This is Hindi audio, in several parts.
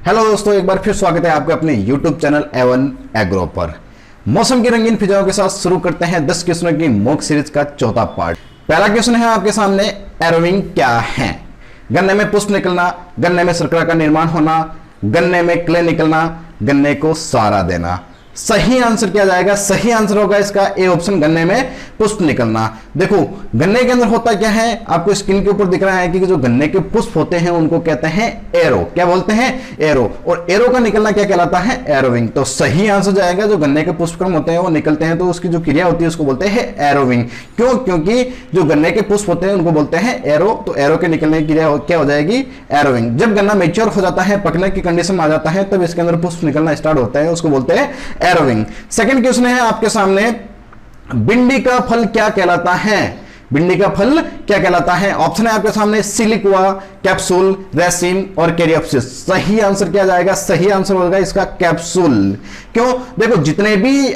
हेलो दोस्तों, एक बार फिर स्वागत है आपके अपने YouTube चैनल A1 एग्रो पर। मौसम की रंगीन फिजाओं के साथ शुरू करते हैं 10 क्वेश्चनों की मॉक सीरीज का चौथा पार्ट। पहला क्वेश्चन है आपके सामने, एरोविंग क्या है? गन्ने में पुष्प निकलना, गन्ने में शर्करा का निर्माण होना, गन्ने में क्ले निकलना, गन्ने को सहारा देना। सही आंसर क्या जाएगा? सही आंसर होगा इसका ए ऑप्शन, गन्ने में पुष्प निकलना। देखो गन्ने के अंदर होता क्या है, आपको स्क्रीन के ऊपर दिख रहा है कि जो गन्ने के पुष्प होते हैं उनको कहते हैं एरो। क्या बोलते हैं? एरो। और एरो का निकलना क्या कहलाता है? एरोविंग। तो सही आंसर जाएगा, जो गन्ने के पुष्पक्रम होते हैं वो निकलते हैं तो उसकी जो क्रिया होती है उसको बोलते हैं एरोविंग। क्यों? क्योंकि जो गन्ने के पुष्प होते हैं उनको बोलते हैं एरो, तो एरो के निकलने की क्रिया क्या हो जाएगी? एरोविंग। जब गन्ना मेच्योर हो जाता है, पकने की कंडीशन में आ जाता है, तब इसके अंदर पुष्प निकलना स्टार्ट होता है, उसको बोलते हैं एरोविंग। सेकंड क्वेश्चन है आपके सामने, भिंडी का फल क्या कहलाता है? भिंडी का फल क्या कहलाता है? ऑप्शन है आपके सामने, सिलिकुआ, कैप्सूल, रेसिन और कैरियोप्सिस। सही आंसर क्या जाएगा? सही आंसर होगा इसका कैप्सूल। क्यों? देखो जितने भी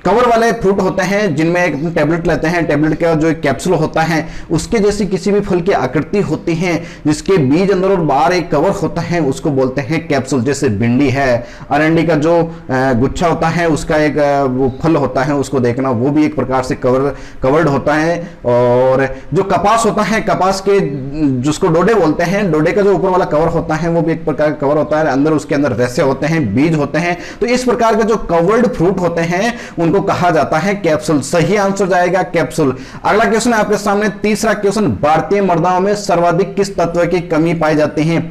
कवर वाले फ्रूट होते हैं जिनमें एक टैबलेट लेते हैं, टैबलेट का जो एक कैप्सूल होता है उसके जैसी किसी भी फल की आकृति होती है, जिसके बीज अंदर और बाहर एक कवर होता है, उसको बोलते हैं कैप्सूल। जैसे भिंडी है, अरंडी का जो गुच्छा होता है उसका एक वो फल होता है, उसको देखना, वो भी एक प्रकार से कवर्ड होता है। और जो कपास होता है, कपास के जिसको डोडे बोलते हैं, डोडे का जो ऊपर वाला कवर होता है वो भी एक प्रकार का कवर होता है, अंदर उसके अंदर रेशे होते हैं, बीज होते हैं। तो इस प्रकार के जो कवर्ड फ्रूट होते हैं उनको कहा जाता है कैप्सूल। सही आंसर जाएगा कैप्सूल। अगला क्वेश्चन है आपके सामने, तीसरा क्वेश्चन, भारतीय मृदाओं में सर्वाधिक किस तत्व की कमी पाई जाती है?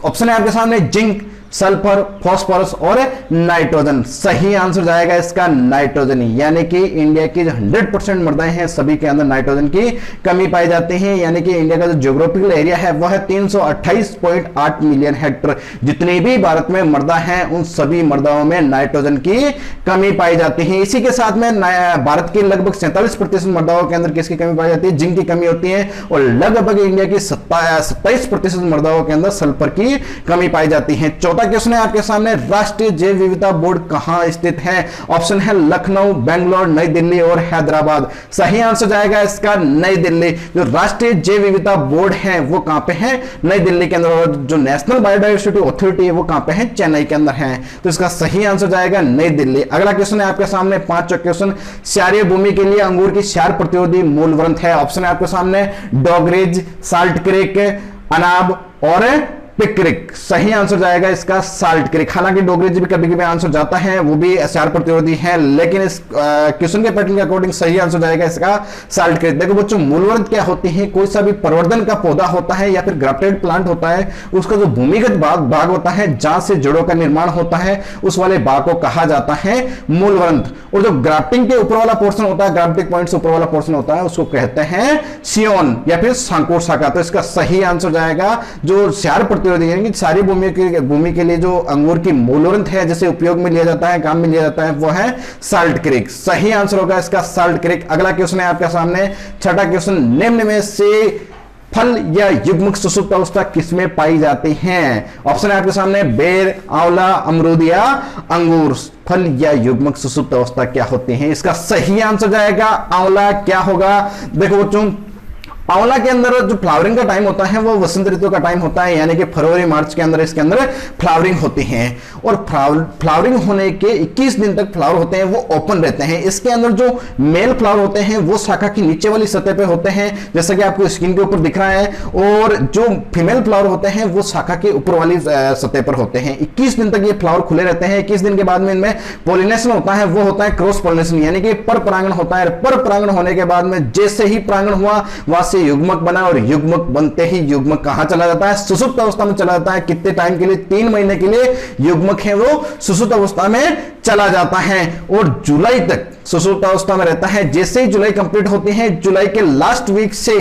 ऑप्शन है आपके सामने, जिंक, सल्फर, फास्फोरस और नाइट्रोजन। सही आंसर जाएगा इसका नाइट्रोजन। यानी कि इंडिया की जो 100% मृदाएं हैं सभी के अंदर नाइट्रोजन की कमी पाई जाती है। यानी कि इंडिया का जो ज्योग्राफिकल एरिया है वह है 328.8 मिलियन हेक्टेयर। जितनी भी भारत में मृदा है उन सभी मृदाओं में नाइट्रोजन की कमी पाई जाती है। इसी के साथ में भारत की लगभग 47% मृदाओं के अंदर किसकी कमी पाई जाती है? जिंक की कमी होती है। और लगभग इंडिया की 27% मृदाओं के अंदर सल्फर की कमी पाई जाती है। क्वेश्चन है आपके सामने, राष्ट्रीय जैव विविधता बोर्ड कहां स्थित है? ऑप्शन है लखनऊ, बेंगलोर, नई दिल्ली और हैदराबाद। सही आंसर जाएगा इसका नई दिल्ली। जो राष्ट्रीय जैव विविधता बोर्ड है वो कहां पे है? नई दिल्ली के अंदर। और जो नेशनल बायोडाइवर्सिटी अथॉरिटी है वो कहां पे है? चेन्नई के अंदर है। तो इसका सही आंसर जाएगा नई दिल्ली। अगला क्वेश्चन है आपके सामने, पांचवा क्वेश्चन, क्षारीय भूमि के लिए अंगूर की क्षार प्रतिरोधी मूल ग्रंथ है। ऑप्शन है आपके सामने, डॉगरेज, साल्ट क्रिक, अनाब और पिक्रिक। सही आंसर जाएगा इसका साल्ट क्रिक। हालांकि डोगरेज भी कभी कभी आंसर जाता है, वो भी क्षार प्रतिरोधी है, लेकिन इस क्वेश्चन के पैटर्न के अकॉर्डिंग सही आंसर जाएगा इसका साल्ट क्रिक। देखो बच्चों, मूलवर्ग क्या होती है? कोई सा भी प्रवर्धन का पौधा होता है या फिर ग्राफ्टेड प्लांट होता है, उसका जो भूमिगत भाग होता है जहां से जड़ों का निर्माण होता है, उस वाले भाग को कहा जाता है मूलवंत। और जो ग्राफ्टिंग के ऊपर वाला पोर्शन होता है, ग्राफ्टिंग पॉइंट से ऊपर वाला पोर्शन होता है, उसको कहते हैं सियोन या फिर सांकोर शाखा। तो इसका सही आंसर जाएगा जो क्षार यानी सारी भूमि के लिए जो अंगूर की मूलग्रंथ है जिसे उपयोग में लिया जाता है, काम में लिया जाता है, वो है साल्ट क्रिक। सही आंसर होगा इसका साल्ट क्रिक। अगला क्वेश्चन है आपके सामने, छठा क्वेश्चन, निम्न में से फल या युग्मक सुषुप्त अवस्था किसमें पाई जाती हैं? ऑप्शन है आपके सामने, बेर, आंवला, अमरूद या अंगूर। फल या युग्मक सुषुप्त अवस्था क्या होती है? इसका सही आंसर जाएगा आंवला। क्या होगा? देखो बच्चों, आंवला के अंदर जो फ्लावरिंग का टाइम होता है वो वसंत ऋतु का टाइम होता है, यानी कि फरवरी मार्च के अंदर इसके अंदर फ्लावरिंग होती है। और फ्लावरिंग होने के 21 दिन तक फ्लावर होते हैं वो ओपन रहते हैं। इसके अंदर जो मेल फ्लावर होते हैं वो शाखा की नीचे वाली सतह पे होते हैं, जैसा कि आपको स्क्रीन के ऊपर दिख रहा है। और जो फीमेल फ्लावर होते हैं वो शाखा के ऊपर वाली सतह पर होते हैं। 21 दिन तक ये फ्लावर खुले रहते हैं। 21 दिन के बाद में इनमें पॉलिनेशन होता है, वो होता है क्रॉस पॉलिनेशन, यानी कि पर परागण होता है। पर परागण होने के बाद में जैसे ही परागण हुआ वहां से युग्मक बना, और युग्मक बनते ही युग्मक कहां चला जाता है? सुषुप्त अवस्था में चला जाता है। कितने टाइम के लिए? 3 महीने के लिए युग्मक है वो सुषुप्त अवस्था में चला जाता है और जुलाई तक सुषुप्त अवस्था में रहता है। जैसे ही जुलाई कंप्लीट होती है, जुलाई के लास्ट वीक से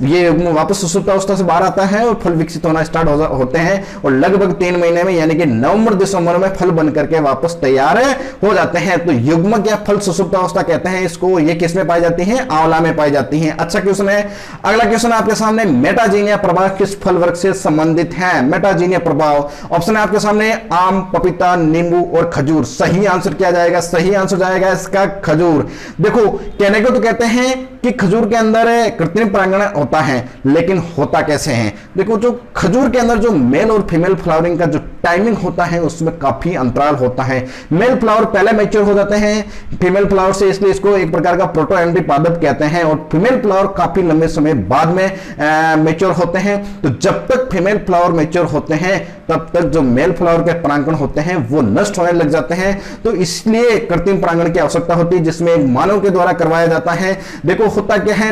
ये वापस सुषुप्त अवस्था से बाहर आता है और फल विकसित होना स्टार्ट होते हैं। और लगभग 3 महीने में, यानी कि नवंबर दिसंबर में फल बन करके वापस तैयार हो जाते हैं। तो युग्मक या फल सुषुप्त अवस्था कहते हैं इसको। ये किस में पाई जाती है? आंवला में पाई जाती है। अच्छा क्वेश्चन है। अगला क्वेश्चन आपके सामने, मेटाजीनिया प्रभाव किस फल वर्ग से संबंधित है? मेटाजीनिया प्रभाव, ऑप्शन है आपके सामने, आम, पपीता, नींबू और खजूर। सही आंसर क्या जाएगा? सही आंसर जाएगा इसका खजूर। देखो कहने को तो कहते हैं कि खजूर के अंदर कृत्रिम परागण होता है, लेकिन होता कैसे है? देखो, जो खजूर के अंदर जो मेल और फीमेल फ्लावरिंग का जो टाइमिंग होता है उसमें काफी अंतराल होता है। मेल फ्लावर पहले मैच्योर हो जाते हैं फीमेल फ्लावर से, इसलिए इसको एक प्रकार का प्रोटो एंड्री पादप कहते हैं, और फीमेल फ्लावर काफी लंबे समय बाद में मैच्योर होते हैं। तो जब तक फीमेल फ्लावर मैच्योर होते हैं तब तक जो मेल फ्लावर के परागण होते हैं वो नष्ट होने लग जाते हैं। तो इसलिए कृत्रिम परागण की आवश्यकता होती है, जिसमें एक मानव के द्वारा करवाया जाता है। देखो होता क्या है,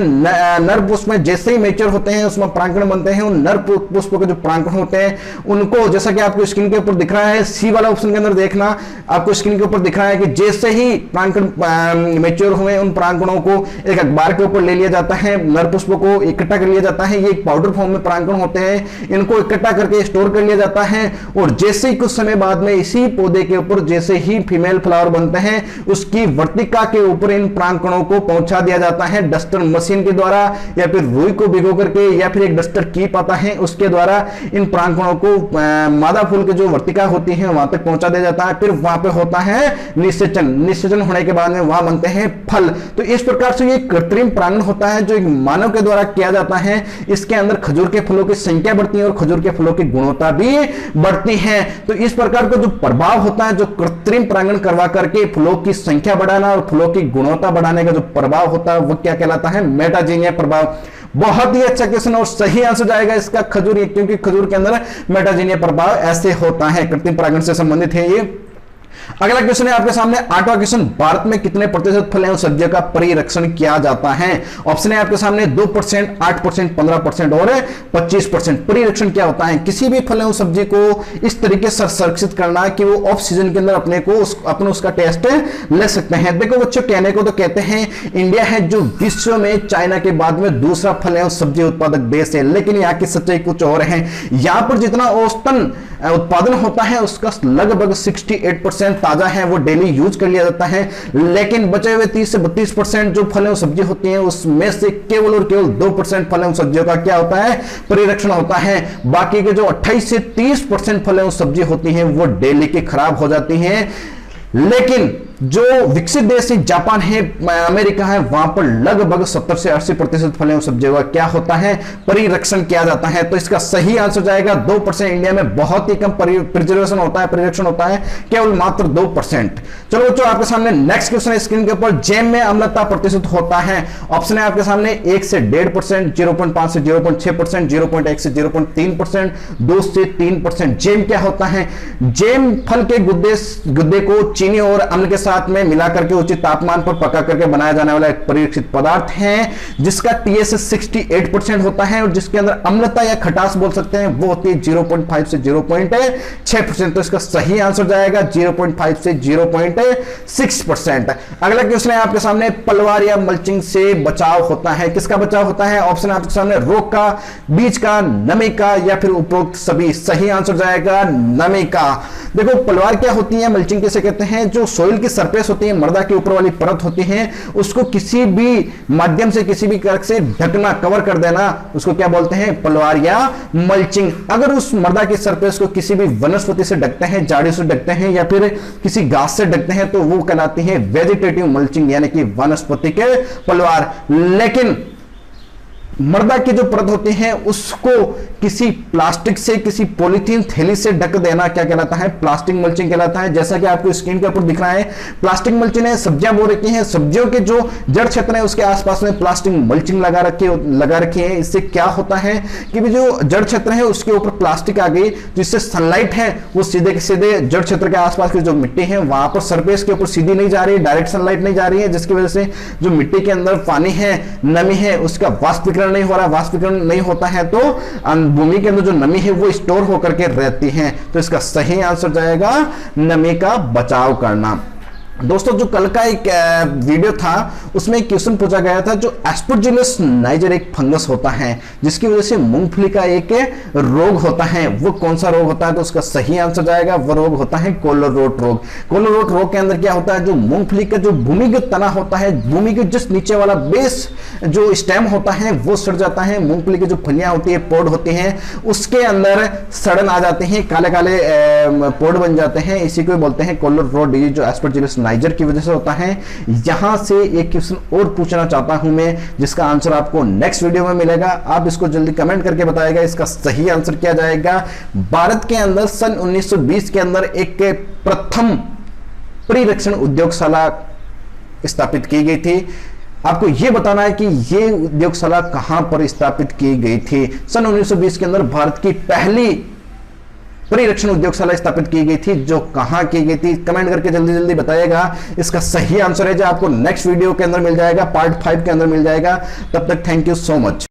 नर पुष्प में जैसे ही मैच्योर होते हैं उसमें परागण बनते हैं, उन नर पुष्प के जो परागण होते हैं उनको, जैसा कि आपको स्क्रीन के ऊपर दिख रहा है, सी वाला ऑप्शन के अंदर देखना, आपको स्क्रीन के ऊपर दिख रहा है कि जैसे ही परागण मैच्योर हुए उन परागणों को एक अखबार के ऊपर ले लिया जाता है, नर पुष्प को इकट्ठा कर लिया जाता है। ये एक पाउडर फॉर्म में परागण होते हैं, इनको इकट्ठा करके स्टोर कर लिया जाता है, और जैसे ही कुछ समय बाद में इसी पौधे के ऊपर जैसे ही फीमेल फ्लावर बनते हैं उसकी वर्तिका के ऊपर इन परागणों को पहुंचा दिया जाता है डस्टर मशीन के द्वारा, या फिर रुई को भिगो करके, या फिर एक डस्टर कीप आता है उसके द्वारा इन परागणों को मादा फूल की जो वर्तिका होती है वहां तक पहुंचा दिया जाता है। फिर वहां पे होता है निषेचन, निषेचन होने के बाद में वहां बनते हैं फल। तो इस प्रकार से ये कृत्रिम परागण होता है जो एक मानव के द्वारा किया जाता है। इसके अंदर खजूर के फलों की संख्या बढ़ती है और खजूर के फलों की गुणवत्ता भी बढ़ती है। तो इस प्रकार का जो प्रभाव होता है, जो कृत्रिम परागण करवा करके फलों की संख्या बढ़ाना और फलों की गुणवत्ता बढ़ाने का जो प्रभाव होता है वो क्या कहलाता है? मेटाजीनिया प्रभाव। बहुत ही अच्छा क्वेश्चन और सही आंसर जाएगा इसका खजूर, क्योंकि खजूर के अंदर मेटाजीनिया प्रभाव ऐसे होता है, कृत्रिम परागण से संबंधित है ये। अगला क्वेश्चन है आपके सामने, 8वां क्वेश्चन, भारत में कितने प्रतिशत फल एवं सब्जियों का परिरक्षण किया जाता है? ऑप्शन है आपके सामने 2%, 8%, 15% और 25%। परिरक्षण क्या होता है? किसी भी फल एवं सब्जी को इस तरीके से संरक्षित करना कि वो ऑफ सीजन के अंदर अपने उसका टेस्ट ले सकते हैं। देखो बच्चों, कहने को तो कहते हैं इंडिया है जो विश्व में चाइना के बाद में दूसरा फल एवं सब्जी उत्पादक देश है, लेकिन यहाँ की सच्चाई कुछ और है। यहाँ पर जितना औसतन उत्पादन होता है उसका लगभग 68% ताजा है, वो डेली यूज कर लिया जाता है, लेकिन बचे हुए 30 से 32% जो फल एवं सब्जी होती हैं उसमें से केवल और केवल 2% फल एवं सब्जियों का क्या होता है? परिरक्षण होता है। बाकी के जो 28 से 30% फल एवं सब्जी होती हैं वो डेली के खराब हो जाती हैं। लेकिन जो विकसित देश है, जापान है, अमेरिका है, वहां पर लगभग 70 से 80% फल एवं सब्जियों का क्या होता है? परिरक्षण किया जाता है। तो इसका सही आंसर जाएगा 2%। इंडिया में बहुत ही कम प्रिजर्वेशन होता है, परिरक्षण होता है, केवल मात्र 2%। चलो बच्चों, आपके सामने नेक्स्ट क्वेश्चन है स्क्रीन के ऊपर, जैम में अम्लता प्रतिशत होता है। ऑप्शन है आपके सामने 1 से 1.5%, 0.5 से 0.6%, 0.1 से 0.3%, 2 से 3%। जैम क्या होता है? जैम फल के गुद्दे को चीनी और अम्ल के साथ में मिला करके उचित तापमान पर पका करके बनाया जाने वाला एक परीक्षित पदार्थ है जिसका TS 68% होता है, और जिसके अंदर अम्लता या खटास बोल सकते हैं वो होती है 0.5 से 0.6%। तो इसका सही आंसर जाएगा 0.5 से 0.6%। अगला क्वेश्चन है आपके सामने, पलवार या मल्चिंग से बचाव होता है। किसका बचाव होता है? ऑप्शन आपके सामने रोग का, बीज का, नमी का, या फिर उपरोक्त सभी। सही आंसर जाएगा नमी का। देखो पलवार क्या होती है, मल्चिंग किसे कहते हैं? जो सोइल की सरफेस होती है, मृदा की ऊपर वाली परत होती है, उसको किसी भी माध्यम से, किसी भी करक से ढकना, कवर कर देना, उसको क्या बोलते हैं? पलवार या मल्चिंग। अगर उस मृदा की सरफेस को किसी भी वनस्पति से ढकते हैं, झाड़ी से ढकते हैं, या फिर किसी घास से ढकते हैं तो वो कहलाती है वेजिटेटिव मल्चिंग, यानी कि वनस्पति के पलवार। लेकिन मृदा की जो परत होती है उसको किसी प्लास्टिक से, किसी पॉलीथीन थैली से ढक देना क्या कहलाता है? प्लास्टिक मल्चिंग कहलाता है। जैसा कि आपको स्क्रीन के ऊपर दिख रहा है, प्लास्टिक मल्चिंग है, सब्जियां बो रखी हैं, सब्जियों के जो जड़ क्षेत्र है उसके आसपास में प्लास्टिक मल्चिंग लगा रखी है। इससे क्या होता है कि जो जड़ क्षेत्र है उसके ऊपर प्लास्टिक आ गई, जिससे सनलाइट है वो सीधे के सीधे जड़ क्षेत्र के आसपास की जो मिट्टी है वहां पर सरफेस के ऊपर सीधी नहीं जा रही, डायरेक्ट सनलाइट नहीं जा रही है, जिसकी वजह से जो मिट्टी के अंदर पानी है, नमी है, उसका वाष्पीकरण नहीं हो रहा। वाष्पीकरण नहीं होता है तो भूमि के अंदर जो नमी है वो स्टोर होकर के रहती है। तो इसका सही आंसर जाएगा नमी का बचाव करना। दोस्तों, जो कल का एक वीडियो था उसमें एक क्वेश्चन पूछा गया था, जो एस्परजिलस नाइजर एक फंगस होता है जिसकी वजह से मूंगफली का एक रोग होता है, वो कौन सा रोग होता है? तो उसका सही आंसर जाएगा, वो रोग होता है कोलर रोट रोग। कोलर रोट रोग के अंदर क्या होता है? जो मूंगफली का जो भूमिगत तना होता है, भूमि के जिस नीचे वाला बेस जो स्टेम होता है वो सड़ जाता है, मूंगफली की जो फलियां होती है, पोड होती हैं, उसके अंदर सड़न आ जाते हैं, काले काले पोड बन जाते हैं। इसी को बोलते हैं कोलर रोट डिजीज, जो एस्परजिलस ऑर्गेनाइजर की वजह से होता है। यहां से एक क्वेश्चन और पूछना चाहता हूं मैं, जिसका आंसर आपको नेक्स्ट वीडियो में मिलेगा। आप इसको जल्दी कमेंट करके बताएगा इसका सही आंसर क्या जाएगा। भारत के अंदर सन 1920 के अंदर एक प्रथम परिरक्षण उद्योगशाला स्थापित की गई थी। आपको यह बताना है कि यह उद्योगशाला कहां पर स्थापित की गई थी। सन 1920 के अंदर भारत की पहली परिरक्षण उद्योगशाला स्थापित की गई थी, जो कहां की गई थी कमेंट करके जल्दी जल्दी बताइएगा। इसका सही आंसर है जो आपको नेक्स्ट वीडियो के अंदर मिल जाएगा, पार्ट 5 के अंदर मिल जाएगा। तब तक थैंक यू सो मच।